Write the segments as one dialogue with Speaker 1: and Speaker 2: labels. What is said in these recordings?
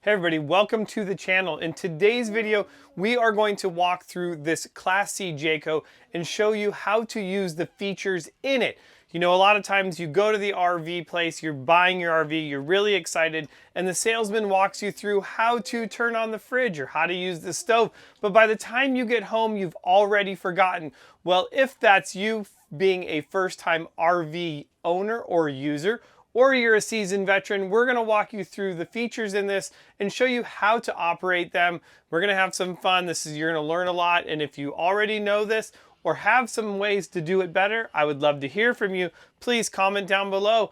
Speaker 1: Hey everybody, welcome to the channel. In today's video, we are going to walk through this Class C Jayco and show you how to use the features in it. You know, a lot of times you go to the RV place, you're buying your RV, you're really excited, and the salesman walks you through how to turn on the fridge or how to use the stove. But by the time you get home, you've already forgotten. Well, if that's you being a first-time RV owner or user, or you're a seasoned veteran, we're gonna walk you through the features in this and show you how to operate them. We're gonna have some fun. You're gonna learn a lot. And if you already know this or have some ways to do it better, I would love to hear from you. Please comment down below.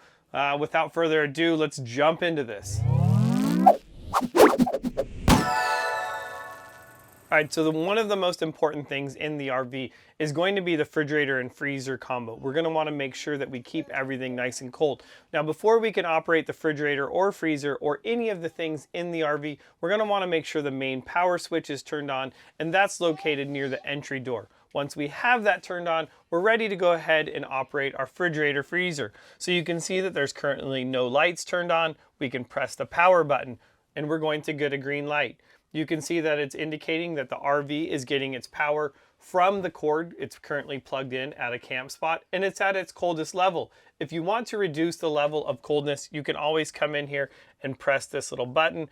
Speaker 1: Without further ado, let's jump into this. All right, so one of the most important things in the RV is going to be the refrigerator and freezer combo. We're going to want to make sure that we keep everything nice and cold. Now, before we can operate the refrigerator or freezer or any of the things in the RV, we're going to want to make sure the main power switch is turned on, and that's located near the entry door. Once we have that turned on, we're ready to go ahead and operate our refrigerator freezer. So you can see that there's currently no lights turned on. We can press the power button and we're going to get a green light. You can see that it's indicating that the RV is getting its power from the cord. It's currently plugged in at a camp spot and it's at its coldest level. If you want to reduce the level of coldness, you can always come in here and press this little button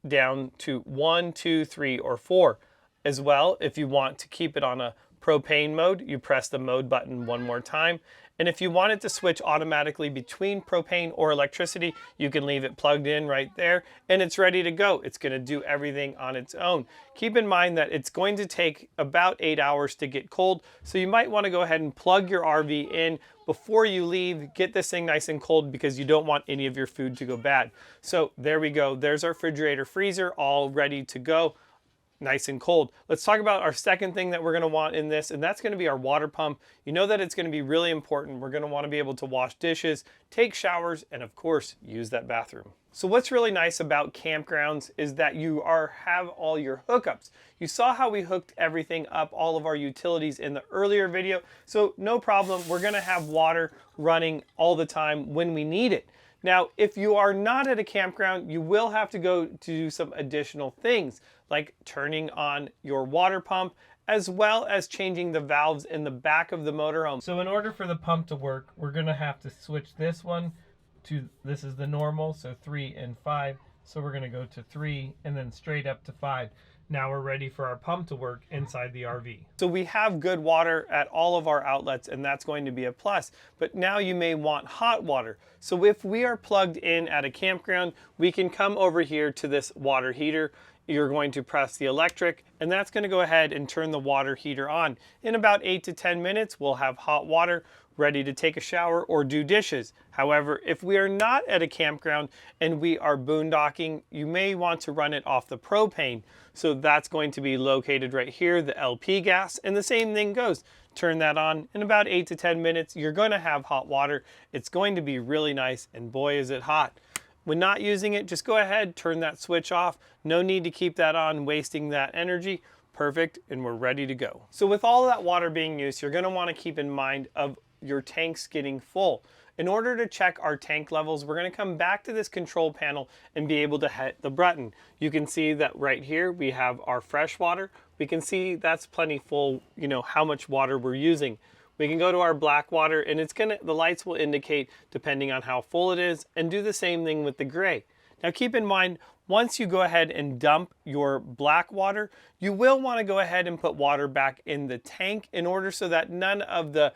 Speaker 1: down to 1, 2, 3, or 4. As well, if you want to keep it on a propane mode, you press the mode button one more time. And if you want it to switch automatically between propane or electricity, you can leave it plugged in right there and it's ready to go. It's going to do everything on its own. Keep in mind that it's going to take about 8 hours to get cold, so you might want to go ahead and plug your RV in before you leave. Get this thing nice and cold because you don't want any of your food to go bad. So there we go. There's our refrigerator freezer all ready to go. Nice and cold. Let's talk about our second thing that we're going to want in this, and that's going to be our water pump. You know that it's going to be really important. We're going to want to be able to wash dishes, take showers, and of course, use that bathroom. So what's really nice about campgrounds is that you have all your hookups. You saw how we hooked everything up, all of our utilities in the earlier video. So no problem, we're going to have water running all the time when we need it. Now, if you are not at a campground, you will have to go to do some additional things, like turning on your water pump, as well as changing the valves in the back of the motorhome. So in order for the pump to work, we're gonna have to switch this one to, this is the normal, so 3 and 5. So we're gonna go to 3 and then straight up to 5. Now we're ready for our pump to work inside the RV. So we have good water at all of our outlets, and that's going to be a plus. But now you may want hot water. So if we are plugged in at a campground, we can come over here to this water heater. You're going to press the electric, and that's going to go ahead and turn the water heater on. In about 8 to 10 minutes, we'll have hot water ready to take a shower or do dishes. However, if we are not at a campground and we are boondocking, you may want to run it off the propane. So that's going to be located right here, the LP gas, and the same thing goes. Turn that on. In about 8 to 10 minutes, you're going to have hot water. It's going to be really nice, and boy is it hot. When not using it, just go ahead, turn that switch off. No need to keep that on, wasting that energy. Perfect, and we're ready to go. So with all that water being used, you're going to want to keep in mind of your tanks getting full. In order to check our tank levels, we're going to come back to this control panel and be able to hit the button. You can see that right here we have our fresh water. We can see that's plenty full, you know, how much water we're using. We can go to our black water and the lights will indicate depending on how full it is, and do the same thing with the gray. Now keep in mind, once you go ahead and dump your black water, you will want to go ahead and put water back in the tank in order so that none of the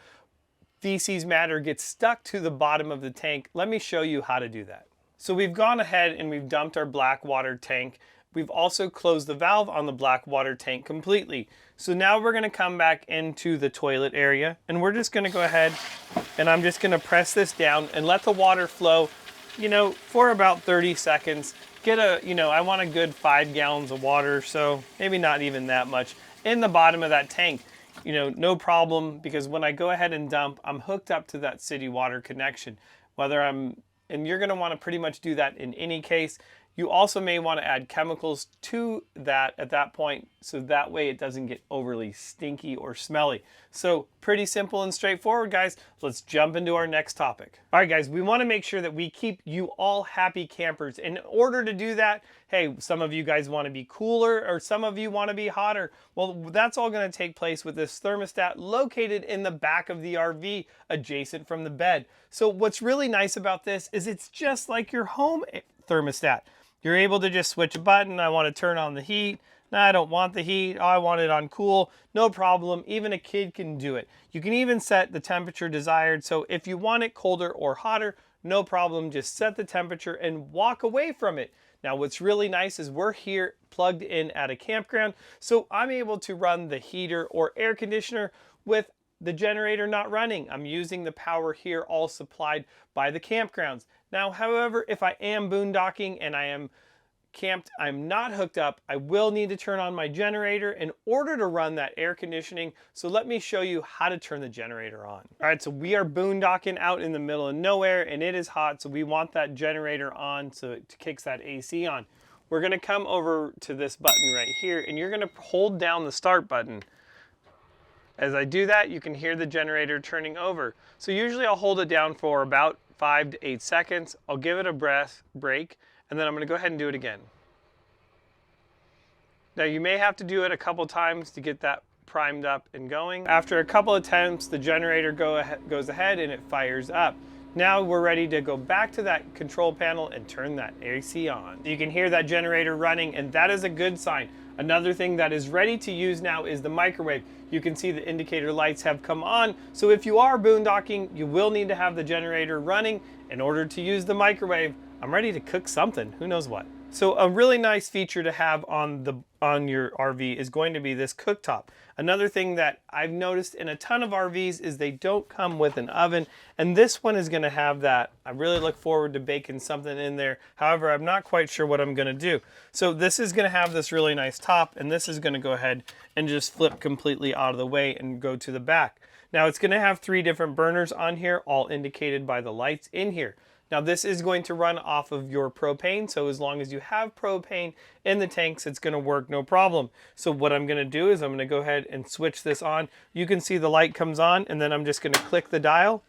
Speaker 1: feces matter gets stuck to the bottom of the tank. Let me show you how to do that. So we've gone ahead and we've dumped our black water tank. We've also closed the valve on the black water tank completely. So now we're gonna come back into the toilet area, and we're just gonna go ahead and I'm just gonna press this down and let the water flow, you know, for about 30 seconds. I want a good 5 gallons of water, so maybe not even that much, in the bottom of that tank. You know, no problem, because when I go ahead and dump, I'm hooked up to that city water connection. And you're gonna wanna pretty much do that in any case. You also may want to add chemicals to that at that point, so that way it doesn't get overly stinky or smelly. So pretty simple and straightforward, guys. Let's jump into our next topic. All right, guys, we want to make sure that we keep you all happy campers. In order to do that, hey, some of you guys want to be cooler or some of you want to be hotter. Well, that's all going to take place with this thermostat located in the back of the RV, adjacent from the bed. So what's really nice about this is it's just like your home thermostat. You're able to just switch a button. I want to turn on the heat. No, I don't want the heat. Oh, I want it on cool. No problem. Even a kid can do it. You can even set the temperature desired. So if you want it colder or hotter, no problem. Just set the temperature and walk away from it. Now, what's really nice is we're here plugged in at a campground. So I'm able to run the heater or air conditioner with the generator not running. I'm using the power here all supplied by the campgrounds. Now, however, if I am boondocking and I am camped, I'm not hooked up, I will need to turn on my generator in order to run that air conditioning. So let me show you how to turn the generator on. All right, so we are boondocking out in the middle of nowhere and it is hot, so we want that generator on so it kicks that AC on. We're gonna come over to this button right here and you're gonna hold down the start button. As I do that, you can hear the generator turning over. So usually I'll hold it down for about 5 to 8 seconds. I'll give it a break, and then I'm gonna go ahead and do it again. Now you may have to do it a couple times to get that primed up and going. After a couple attempts, the generator goes ahead and it fires up. Now we're ready to go back to that control panel and turn that AC on. You can hear that generator running, and that is a good sign. Another thing that is ready to use now is the microwave. You can see the indicator lights have come on. So if you are boondocking, you will need to have the generator running in order to use the microwave. I'm ready to cook something, who knows what. So a really nice feature to have on your RV is going to be this cooktop. Another thing that I've noticed in a ton of RVs is they don't come with an oven, and this one is gonna have that. I really look forward to baking something in there. However, I'm not quite sure what I'm gonna do. So this is gonna have this really nice top, and this is gonna go ahead and just flip completely out of the way and go to the back. Now it's gonna have 3 different burners on here, all indicated by the lights in here. Now this is going to run off of your propane, so as long as you have propane in the tanks, it's gonna work no problem. So what I'm gonna do is I'm gonna go ahead and switch this on. You can see the light comes on, and then I'm just gonna click the dial,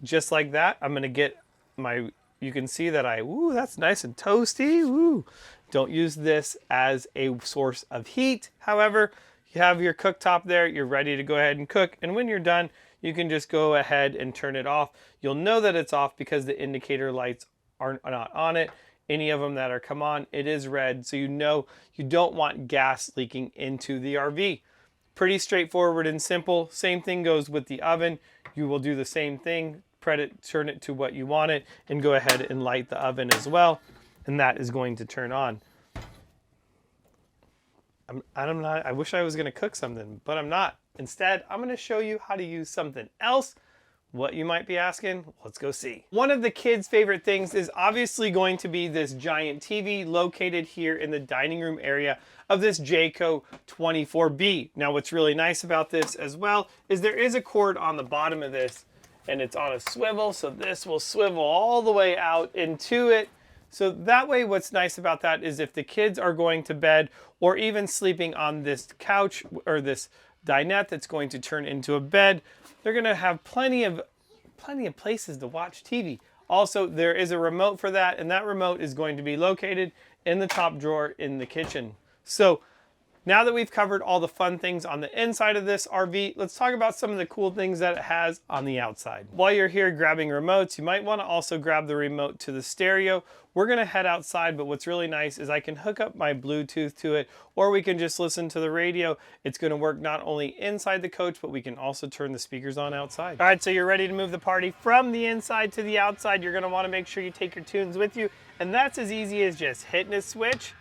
Speaker 1: just like that. I'm gonna get my, you can see that ooh, that's nice and toasty, ooh. Don't use this as a source of heat. However, you have your cooktop there, you're ready to go ahead and cook, and when you're done, you can just go ahead and turn it off. You'll know that it's off because the indicator lights are not on it. Any of them that are come on, it is red, so you know you don't want gas leaking into the RV. Pretty straightforward and simple. Same thing goes with the oven. You will do the same thing, turn it to what you want it, and go ahead and light the oven as well, and that is going to turn on. I wish I was gonna cook something, but I'm not. Instead, I'm gonna show you how to use something else. What you might be asking, let's go see. One of the kids' favorite things is obviously going to be this giant TV located here in the dining room area of this Jayco 24B. Now what's really nice about this as well is there is a cord on the bottom of this, and it's on a swivel, so this will swivel all the way out into it. So that way, what's nice about that is if the kids are going to bed or even sleeping on this couch or this dinette that's going to turn into a bed, they're gonna have plenty of places to watch TV. Also, there is a remote for that, and that remote is going to be located in the top drawer in the kitchen. So now that we've covered all the fun things on the inside of this RV, let's talk about some of the cool things that it has on the outside. While you're here grabbing remotes, you might want to also grab the remote to the stereo. We're gonna head outside, but what's really nice is I can hook up my Bluetooth to it, or we can just listen to the radio. It's gonna work not only inside the coach, but we can also turn the speakers on outside. All right, so you're ready to move the party from the inside to the outside. You're gonna wanna make sure you take your tunes with you, and that's as easy as just hitting a switch.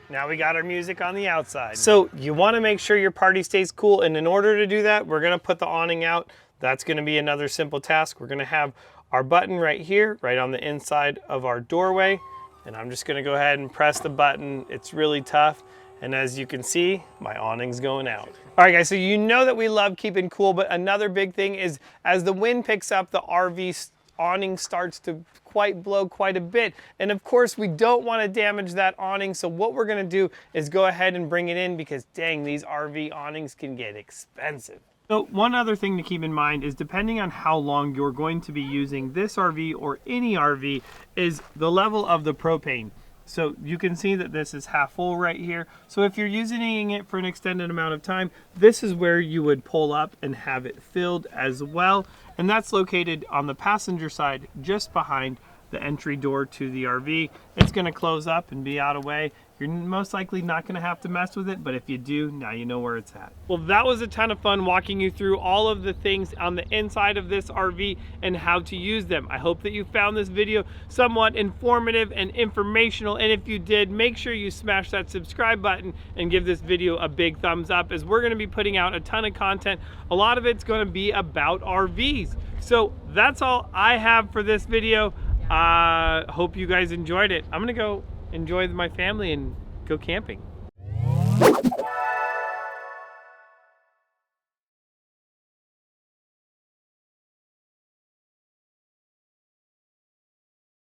Speaker 1: Now we got our music on the outside. So you wanna make sure your party stays cool, and in order to do that, we're gonna put the awning out. That's gonna be another simple task. We're gonna have our button right here, right on the inside of our doorway. And I'm just gonna go ahead and press the button. It's really tough. And as you can see, my awning's going out. All right guys, so you know that we love keeping cool, but another big thing is as the wind picks up, the RV awning starts to blow quite a bit. And of course, we don't want to damage that awning. So what we're going to do is go ahead and bring it in, because dang, these RV awnings can get expensive. So one other thing to keep in mind is, depending on how long you're going to be using this RV or any RV, is the level of the propane. So you can see that this is half full right here. So if you're using it for an extended amount of time, this is where you would pull up and have it filled as well. And that's located on the passenger side, just behind the entry door to the RV. It's going to close up and be out of the way. You're most likely not going to have to mess with it, but if you do, now you know where it's at. Well, that was a ton of fun walking you through all of the things on the inside of this RV and how to use them. I hope that you found this video somewhat informative and informational, and if you did, make sure you smash that subscribe button and give this video a big thumbs up, as we're going to be putting out a ton of content. A lot of it's going to be about RVs. So that's all I have for this video. Hope you guys enjoyed it. I'm gonna go enjoy my family and go camping.